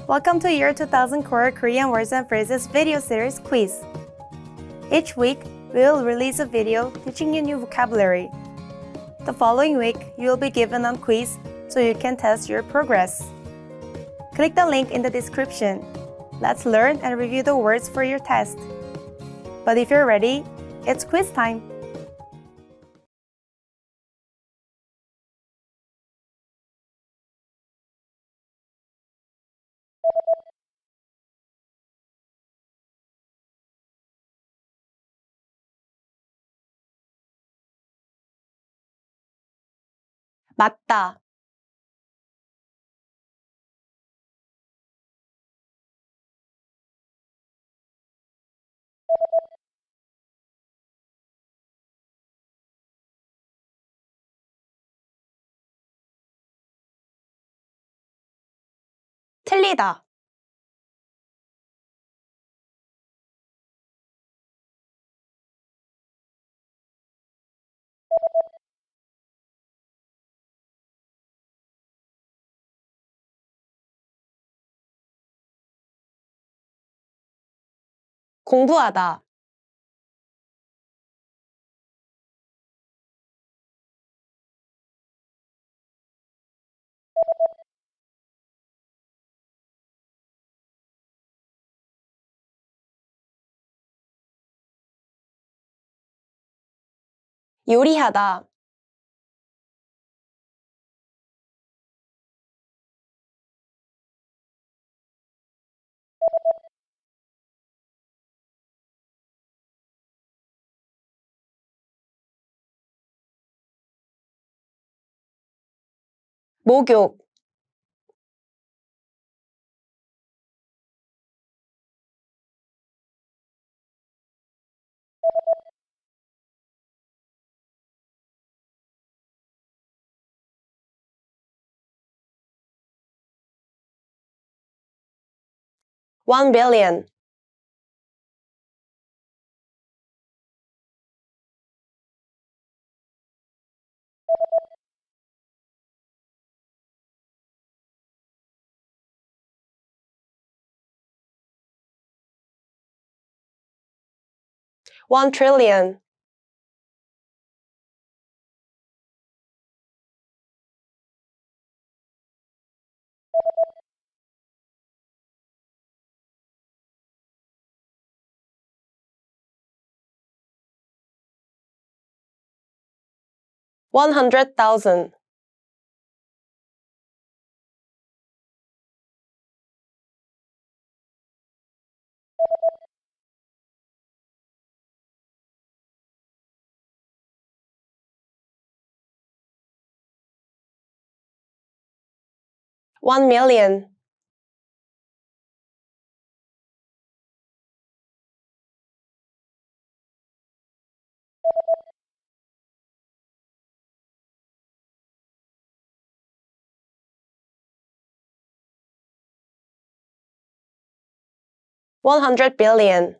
Welcome to Year 2000 Core Korean Words and Phrases video series quiz. Each week, we will release a video teaching you new vocabulary. The following week, you will be given a quiz so you can test your progress. Click the link in the description. Let's learn and review the words for your test. But if you're ready, it's quiz time! 맞다. 틀리다. 공부하다. 요리하다. 목욕. One billion. One trillion. $100,000. $1 million. $100 billion.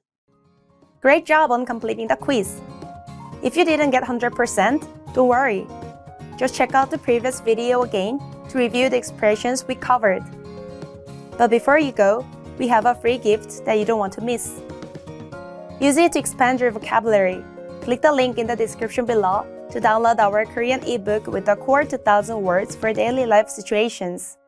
Great job on completing the quiz. If you didn't get 100%, don't worry. Just check out the previous video again to review the expressions we covered. But before you go, we have a free gift that you don't want to miss. Use it to expand your vocabulary. Click the link in the description below to download our Korean ebook with the core 2000 words for daily life situations.